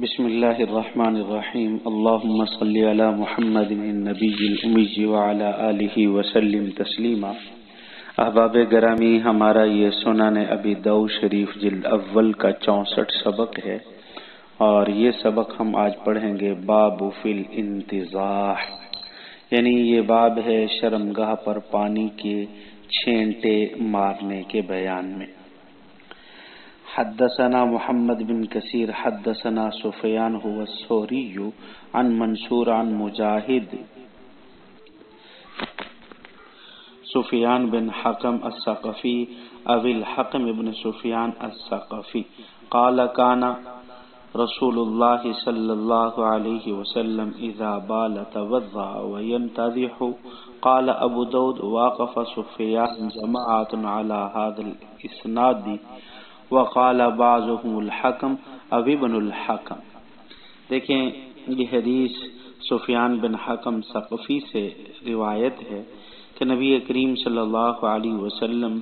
بسم اللہ الرحمن الرحیم اللہم صلی علی محمد النبی الأمی وعلی آلہ وسلم تسلیما۔ احباب گرامی، ہمارا یہ سنن ابی داؤد شریف جلد اول کا 64 سبق ہے، اور یہ سبق ہم آج پڑھیں گے باب فی الانتضاح، یعنی یہ باب ہے شرمگاہ پر پانی کے چھینٹے مارنے کے بیان میں۔ حدثنا محمد بن کثیر حدثنا سفیان هو الثوری عن منصور عن مجاہد سفیان بن حکم الثقفی ابی الحکم بن سفیان الثقفی قال كان رسول اللہ صلی اللہ علیہ وسلم اذا بال توضأ وينتضح قال ابو داود واقف سفیان جماعت على هذا الاسناد وقال بعضهم الحکم ابی بن الحکم۔ دیکھیں، یہ حدیث سفیان بن حکم ثقفی سے روایت ہے کہ نبی کریم صلی اللہ علیہ وسلم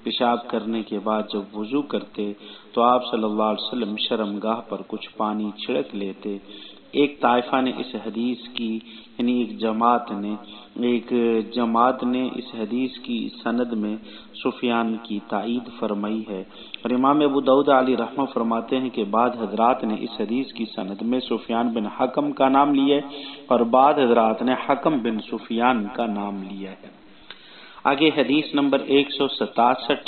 پیشاب کرنے کے بعد جب وضو کرتے تو آپ صلی اللہ علیہ وسلم شرمگاہ پر کچھ پانی چھڑک لیتے۔ ایک طائفہ نے اس حدیث کی، یعنی ایک جماعت نے اس حدیث کی سند میں سفیان کی تائید فرمائی ہے، اور امام ابو داؤد علیہ رحمہ فرماتے ہیں کہ بعض حضرات نے اس حدیث کی سند میں سفیان بن حکم کا نام لیا ہے اور بعض حضرات نے حکم بن سفیان کا نام لیا ہے۔ آگے حدیث نمبر 167،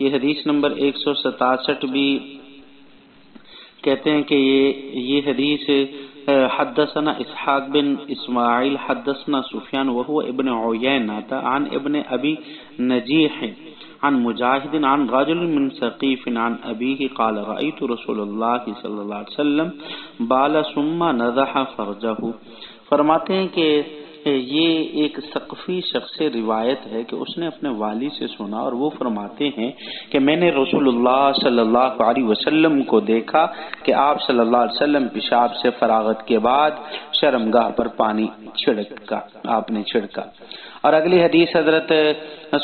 یہ حدیث نمبر 167 بھی کہتے ہیں کہ یہ حدیث حدثنا اسحاق بن اسماعیل حدثنا سفیان وهو ابن عیینہ عن ابن ابی نجیح عن مجاہد عن رجل من ثقیف عن ابیہ قال رأیت رسول اللہ صلی اللہ علیہ وسلم بال ثم نضح فرجہ۔ فرماتے ہیں کہ یہ ایک ثقفی شخص سے روایت ہے کہ اس نے اپنے والد سے سنا، اور وہ فرماتے ہیں کہ میں نے رسول اللہ صلی اللہ علیہ وسلم کو دیکھا کہ آپ صلی اللہ علیہ وسلم پیشاب سے فراغت کے بعد شرمگاہ پر پانی آپ نے چھڑکا۔ اور اگلی حدیث حضرت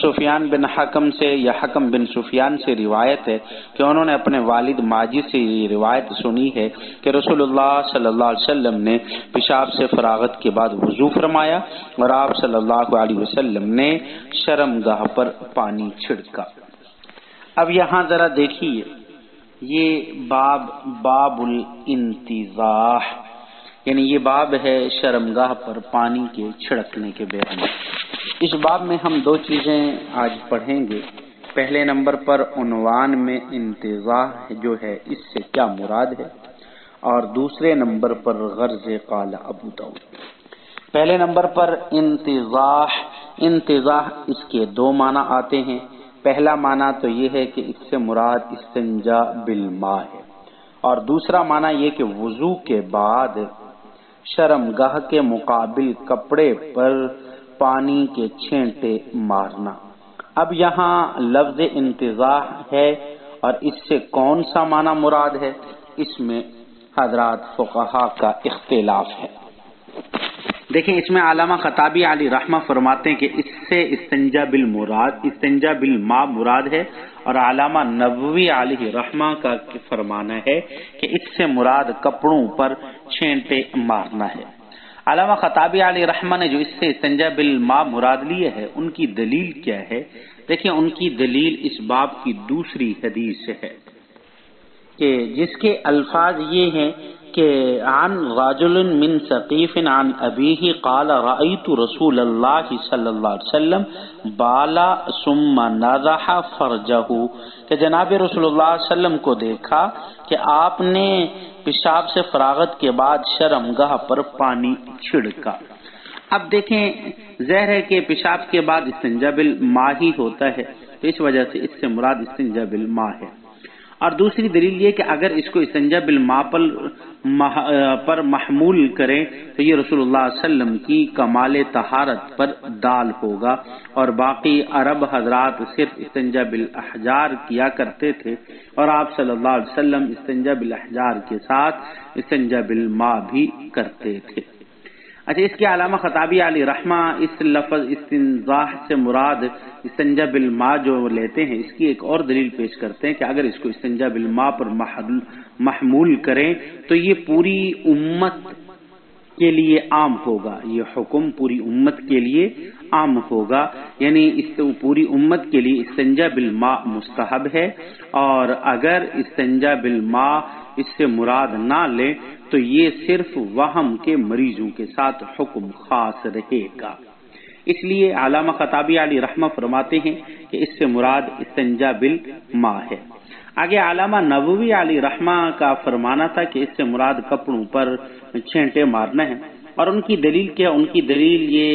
سفیان بن حکم سے یا حکم بن سفیان سے روایت ہے کہ انہوں نے اپنے والد ماجد سے یہ روایت سنی ہے کہ رسول اللہ صلی اللہ علیہ وسلم نے پیشاب سے فراغت کے بعد وضو فرمایا اور آپ صلی اللہ علیہ وسلم نے شرمگاہ پر پانی چھڑکا۔ اب یہاں ذرا دیکھیے، یہ باب الانتضاح، یعنی یہ باب ہے شرمگاہ پر پانی کے چھڑکنے کے بیان میں۔ اس باب میں ہم دو چیزیں آج پڑھیں گے۔ پہلے نمبر پر عنوان میں انتضاح جو ہے اس سے کیا مراد ہے، اور دوسرے نمبر پر غرض قال ابو داؤد۔ پہلے نمبر پر انتضاح اس کے دو معنی آتے ہیں۔ پہلا معنی تو یہ ہے کہ اس سے مراد استنجا بالماء ہے، اور دوسرا معنی یہ کہ وضو کے بعد شرمگاہ کے مقابل کپڑے پر پانی کے چھینٹے مارنا۔ اب یہاں لفظ انتضاح ہے، اور اس سے کون سا معنی مراد ہے، اس میں حضرات فقہا کا اختلاف ہے۔ دیکھیں، اس میں علامہ خطابی علیہ رحمہ فرماتے ہیں کہ اس سے استنجا بالماء مراد ہے، اور علامہ نووی علیہ رحمہ کا فرمانا ہے کہ اس سے مراد کپڑوں پر چھینٹے مارنا ہے۔ علامہ خطابی علیہ رحمہ نے جو اس سے استنجا بالماء مراد لیے ہے، ان کی دلیل کیا ہے؟ دیکھیں، ان کی دلیل اس باب کی دوسری حدیث ہے کہ جس کے الفاظ یہ ہیں کہ عن رجل من ثقیف عن ابیہ قال رأیت رسول اللہ صلی اللہ علیہ وسلم بالا ثم نضح فرجہ، کہ جناب رسول اللہ صلی اللہ علیہ وسلم کو دیکھا کہ آپ نے پیشاب سے فراغت کے بعد شرمگاہ پر پانی چھڑکا۔ اب دیکھیں، ظاہر ہے کہ پیشاب کے بعد استنجا بالماء ہی ہوتا ہے، تو اس وجہ سے اس سے مراد استنجا بالماء ہے۔ اور دوسری دلیل یہ کہ اگر اس کو استنجا بالماء پر محمول کریں تو یہ رسول اللہ صلی اللہ علیہ وسلم کی کمال طہارت پر دال ہوگا، اور باقی عرب حضرات صرف استنجا بالاحجار کیا کرتے تھے، اور آپ صلی اللہ علیہ وسلم استنجا بالاحجار کے ساتھ استنجا بالماء بھی کرتے تھے۔ اچھا، اس کے علامہ خطابی علی رحمہ اس لفظ استنزاح سے مراد استنجا بالماء جو لیتے ہیں، اس کی ایک اور دلیل پیش کرتے ہیں کہ اگر اس کو استنجا بالماء پر محمول کریں تو یہ پوری امت کے لیے عام ہوگا، یہ حکم پوری امت کے لیے عام ہوگا، یعنی پوری امت کے لیے استنجا بالماء مستحب ہے، اور اگر استنجا بالماء اس سے مراد نہ لے تو یہ صرف وہم کے مریضوں کے ساتھ حکم خاص رہے گا۔ اس لیے علامہ خطابی علی رحمہ فرماتے ہیں کہ اس سے مراد استنجا بالماء ہے۔ آگے علامہ نووی علی رحمہ کا فرمانا تھا کہ اس سے مراد کپڑوں پر چھینٹے مارنا ہے، اور ان کی دلیل کیا؟ ان کی دلیل یہ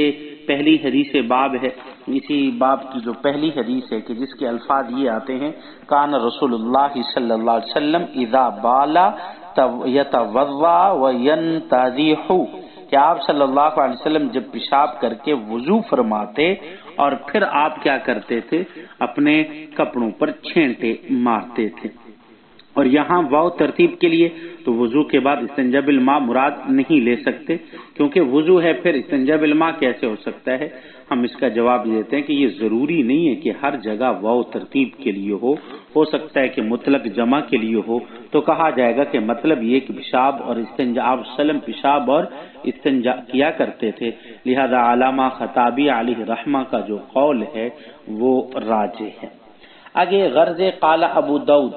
پہلی حدیث باب ہے، اسی باب کی جو پہلی حدیث ہے کہ جس کے الفاظ یہ آتے ہیں، کان رسول اللہ صلی اللہ علیہ وسلم اذا بالا یتوضا وینتضح، کہ آپ صلی اللہ علیہ وسلم جب پیشاب کر کے وضو فرماتے اور پھر آپ کیا کرتے تھے؟ اپنے کپڑوں پر چھینٹے مارتے تھے۔ اور یہاں واو ترتیب کے لیے تو وضو کے بعد استنجا بالماء مراد نہیں لے سکتے، کیونکہ وضو ہے، پھر استنجا بالماء کیسے ہو سکتا ہے؟ ہم اس کا جواب دیتے ہیں کہ یہ ضروری نہیں ہے کہ ہر جگہ واو ترتیب کے لیے ہو سکتا ہے کہ مطلق جمع کے لیے ہو، تو کہا جائے گا کہ مطلب یہ کہ پیشاب اور استنجا، آپ وسلم پیشاب اور استنجا کیا کرتے تھے، لہذا علامہ خطابی علیہ رحمہ کا جو قول ہے وہ راجح ہے۔ آگے غرض قال ابو داؤد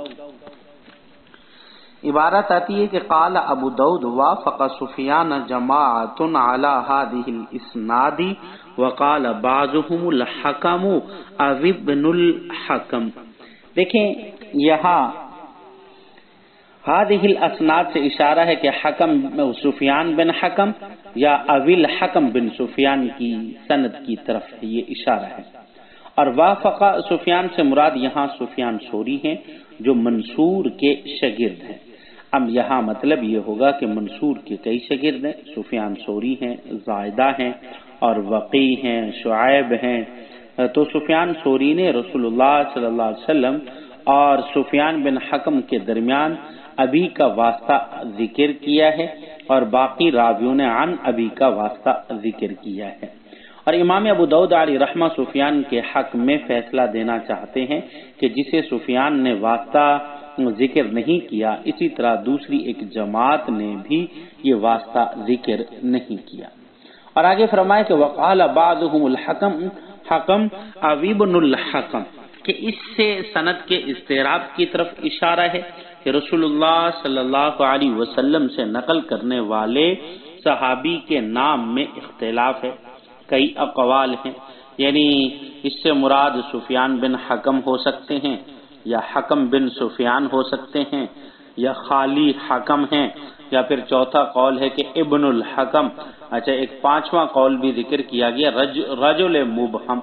عبارت آتی ہے کہ قال ابو داؤد وافق سفیان جماعت علی هذه الاسناد وقال بعضهم الحکم او ابن الحکم۔ دیکھیں یہاں هذه الاسناد سے اشارہ ہے کہ حکم سفیان بن حکم یا ابی الحکم بن سفیان کی سند کی طرف یہ اشارہ ہے، اور وافق سفیان سے مراد یہاں سفیان ثوری ہیں جو منصور کے شاگرد ہیں۔ اب یہاں مطلب یہ ہوگا کہ منصور کے کئی شاگرد ہیں، سفیان ثوری ہیں، زائدہ ہیں اور وقی ہیں، شعیب ہیں، تو سفیان ثوری نے رسول اللہ صلی اللہ علیہ وسلم اور سفیان بن حکم کے درمیان ابی کا واسطہ ذکر کیا ہے، اور باقی راویوں نے عن ابی کا واسطہ ذکر کیا ہے۔ اور امام ابو داؤد علیہ رحمہ سفیان کے حق میں فیصلہ دینا چاہتے ہیں کہ جسے سفیان نے واسطہ ذکر نہیں کیا، اسی طرح دوسری ایک جماعت نے بھی یہ واسطہ ذکر نہیں کیا۔ اور آگے فرمایا کہ وقال بعضهم الحکم حکم ابی بن الحکم، کہ اس سے سند کے اضطراب کی طرف اشارہ ہے کہ رسول اللہ صلی اللہ علیہ وسلم سے نقل کرنے والے صحابی کے نام میں اختلاف ہے، کئی اقوال ہیں، یعنی اس سے مراد سفیان بن حکم ہو سکتے ہیں، یا حکم بن سفیان ہو سکتے ہیں، یا خالی حکم ہیں، یا پھر چوتھا قول ہے کہ ابن الحکم۔ اچھا، ایک پانچواں قول بھی ذکر کیا گیا رجل مبہم۔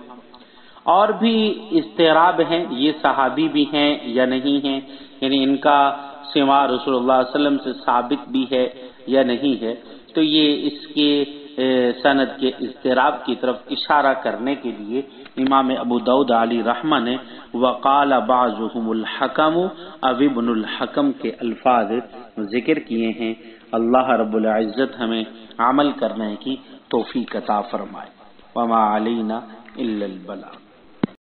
اور بھی اضطراب ہیں، یہ صحابی بھی ہیں یا نہیں ہیں، یعنی ان کا سما رسول اللہ صلی اللہ علیہ وسلم سے ثابت بھی ہے یا نہیں ہے، تو یہ اس کے سند کے اضطراب کی طرف اشارہ کرنے کے لیے امام ابو داؤد علی رحمہ نے وقال بعضهم الحکم ابی بن الحکم کے الفاظ ذکر کیے ہیں۔ اللہ رب العزت ہمیں عمل کرنے کی توفیق عطا فرمائے۔ وما علینا الا البلاغ۔